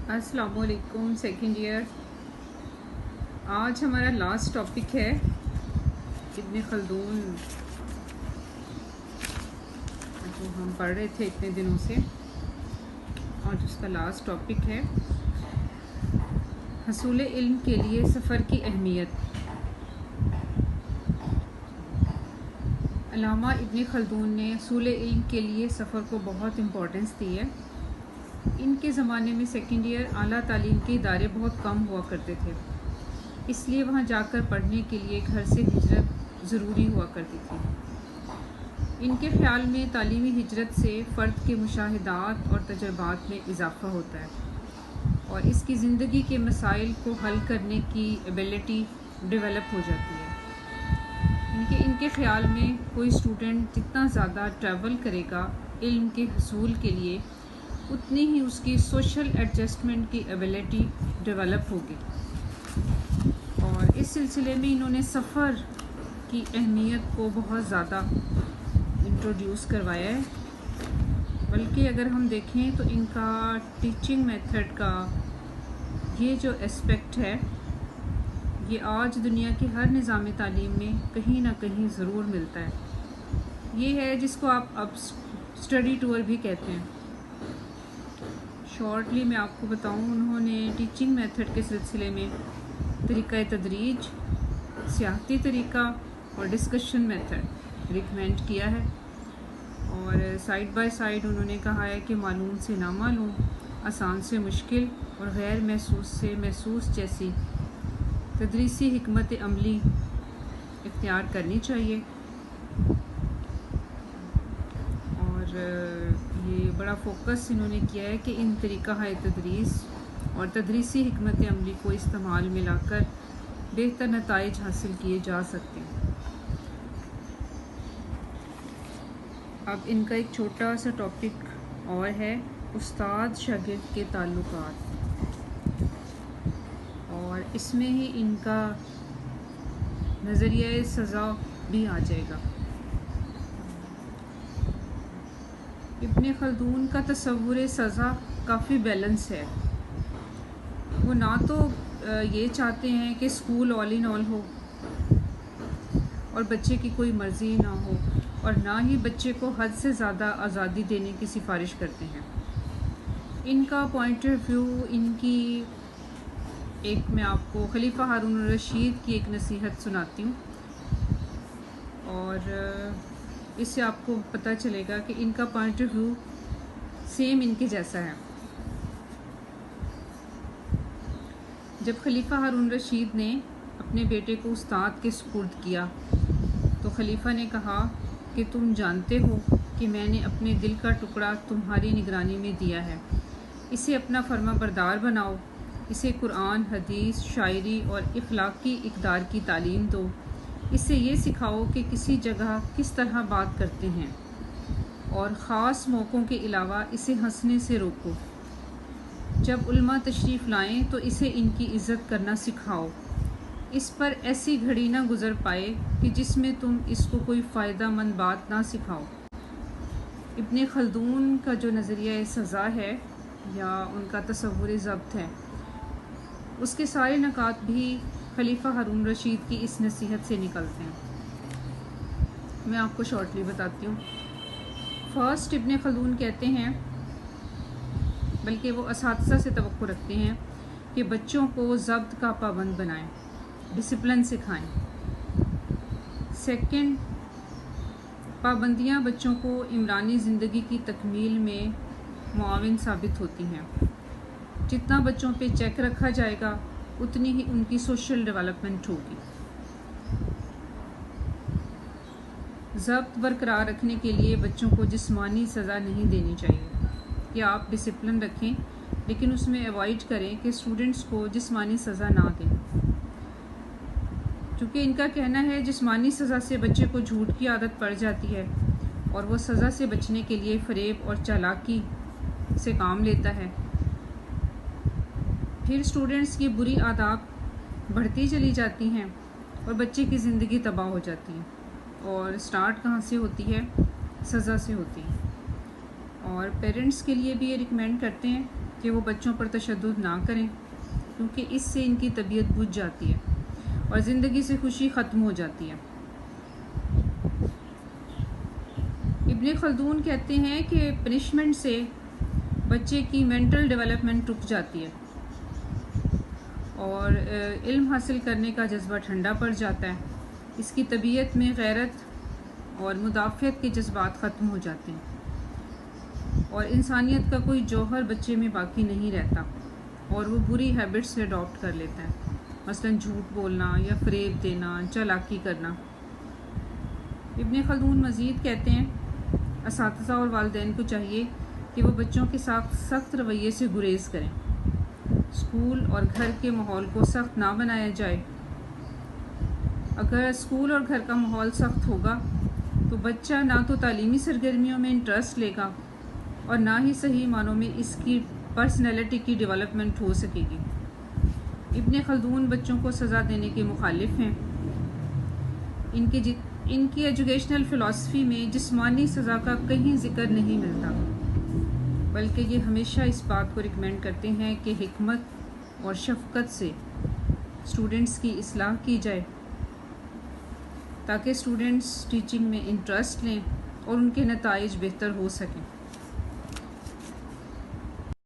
अस्सलाम वालेकुम second year. आज हमारा लास्ट टॉपिक है इब्न खल्दून जो हम पढ़ रहे थे इतने दिनों से। आज उसका लास्ट टॉपिक है हसूल इल्म के लिए सफ़र की अहमियत। अल्लामा इब्न खल्दून ने हसूल इल्म के लिए सफ़र को बहुत इम्पोर्टेंस दी है। इनके ज़माने में सेकंड ईयर आला तालीम के इदारे बहुत कम हुआ करते थे, इसलिए वहाँ जाकर पढ़ने के लिए घर से हिजरत ज़रूरी हुआ करती थी। इनके ख़्याल में तालीमी हिजरत से फ़र्द के मुशाहिदात और तजर्बात में इजाफ़ा होता है और इसकी ज़िंदगी के मसाइल को हल करने की एबिलिटी डेवलप हो जाती है। इनके ख़्याल में कोई स्टूडेंट जितना ज़्यादा ट्रैवल करेगा इल्म के हसूल के लिए, उतनी ही उसकी सोशल एडजस्टमेंट की एबिलिटी डेवलप होगी। और इस सिलसिले में इन्होंने सफ़र की अहमियत को बहुत ज़्यादा इंट्रोड्यूस करवाया है। बल्कि अगर हम देखें तो इनका टीचिंग मेथड का ये जो एस्पेक्ट है, ये आज दुनिया के हर निज़ाम तालीम में कहीं ना कहीं ज़रूर मिलता है। ये है जिसको आप अब स्टडी टूर भी कहते हैं। शॉर्टली मैं आपको बताऊं, उन्होंने टीचिंग मेथड के सिलसिले में तरीक़ा तदरीज, सियाहती तरीक़ा और डिस्कशन मेथड रिकमेंड किया है। और साइड बाय साइड उन्होंने कहा है कि मालूम से नामालूम, आसान से मुश्किल और गैर महसूस से महसूस जैसी तदरीसी हिकमत अमली इख्तियार करनी चाहिए। और ये बड़ा फोकस इन्होंने किया है कि इन तरीक़ा तदरीस और तदरीसी हिकमत अमली को इस्तेमाल में लाकर बेहतर नताइज हासिल किए जा सकते हैं। अब इनका एक छोटा सा टॉपिक और है, उस्ताद शागिर्द के ताल्लुकात, और इसमें ही इनका नज़रिया सज़ा भी आ जाएगा। इब्न खल्दून का तसव्वुर सज़ा काफ़ी बैलेंस है। वो ना तो ये चाहते हैं कि स्कूल ऑल इन ऑल हो और बच्चे की कोई मर्ज़ी ना हो, और ना ही बच्चे को हद से ज़्यादा आज़ादी देने की सिफारिश करते हैं। इनका पॉइंट ऑफ व्यू, इनकी एक मैं आपको खलीफा हारून रशीद की एक नसीहत सुनाती हूँ और इससे आपको पता चलेगा कि इनका पॉइंट ऑफ व्यू सेम इनके जैसा है। जब खलीफा हारून रशीद ने अपने बेटे को उस्ताद के सुपुर्द किया तो खलीफा ने कहा कि तुम जानते हो कि मैंने अपने दिल का टुकड़ा तुम्हारी निगरानी में दिया है। इसे अपना फर्मा बरदार बनाओ, इसे कुरान, हदीस, शायरी और इखलाकी इक़दार की तालीम दो। इससे ये सिखाओ कि किसी जगह किस तरह बात करते हैं और ख़ास मौक़ों के अलावा इसे हंसने से रोको। जब उल्मा तशरीफ़ लाएं तो इसे इनकी इज़्ज़त करना सिखाओ। इस पर ऐसी घड़ी ना गुज़र पाए कि जिसमें तुम इसको कोई फ़ायदा मंद बात ना सिखाओ। इब्न खल्दून का जो नज़रिया सज़ा है या उनका तसव्वुर ज़ब्त है, उसके सारे नकात भी खलीफा हारून रशीद की इस नसीहत से निकलते हैं। मैं आपको शॉर्टली बताती हूँ। फर्स्ट, इब्न खल्दून कहते हैं, बल्कि वो असातिज़ा से तवक्को रखते हैं कि बच्चों को ज़ब्त का पाबंद बनाएं, डिसिप्लिन सिखाएं। सेकंड, पाबंदियाँ बच्चों को इमरानी ज़िंदगी की तकमील में मुआविन साबित होती हैं। जितना बच्चों पे चेक रखा जाएगा उतनी ही उनकी सोशल डेवलपमेंट होगी। ज़ब्त बरकरार रखने के लिए बच्चों को जिस्मानी सज़ा नहीं देनी चाहिए कि आप डिसिप्लिन रखें, लेकिन उसमें अवॉइड करें कि स्टूडेंट्स को जिस्मानी सज़ा ना दें, क्योंकि इनका कहना है जिस्मानी सज़ा से बच्चे को झूठ की आदत पड़ जाती है और वो सज़ा से बचने के लिए फ़रेब और चालाकी से काम लेता है। फिर स्टूडेंट्स की बुरी आदत बढ़ती चली जाती हैं और बच्चे की ज़िंदगी तबाह हो जाती है। और स्टार्ट कहाँ से होती है? सज़ा से होती है। और पेरेंट्स के लिए भी ये रिकमेंड करते हैं کہ وہ بچوں پر تشدد نہ کریں، کیونکہ اس سے ان کی طبیعت بجھ جاتی ہے اور زندگی سے خوشی ختم ہو جاتی ہے۔ ابن خلدون کہتے ہیں کہ پنشمنٹ سے بچے کی مینٹل ڈیولپمنٹ رک جاتی ہے اور علم حاصل کرنے کا جذبہ ٹھنڈا پڑ جاتا ہے، اس کی طبیعت میں غیرت اور مدافعت کے جذبات ختم ہو جاتے ہیں اور انسانیت کا کوئی جوہر بچے میں باقی نہیں رہتا اور وہ بری ہیبٹس سے اڈاپٹ کر لیتا ہے، مثلا جھوٹ بولنا یا فریب دینا، چالاکی کرنا۔ ابن خلدون مزید کہتے ہیں اساتذہ اور والدین کو چاہیے کہ وہ بچوں کے ساتھ سخت رویے سے گریز کریں، اسکول اور گھر کے ماحول کو سخت نہ بنایا جائے۔ اگر اسکول اور گھر کا ماحول سخت ہوگا تو بچہ نہ تو تعلیمی سرگرمیوں میں انٹرسٹ لے گا اور نہ ہی صحیح معنوں میں اس کی پرسنالٹی کی ڈیولپمنٹ ہو سکے گی۔ ابن خلدون بچوں کو سزا دینے کے مخالف ہیں۔ ان کی ایجوکیشنل فلسفی میں جسمانی سزا کا کہیں ذکر نہیں ملتا، بلکہ یہ ہمیشہ اس بات کو ریکمینڈ کرتے ہیں کہ حکمت اور شفقت سے اسٹوڈنٹس کی اصلاح کی جائے تاکہ اسٹوڈنٹس ٹیچنگ میں انٹرسٹ لیں اور ان کے نتائج بہتر ہو سکیں۔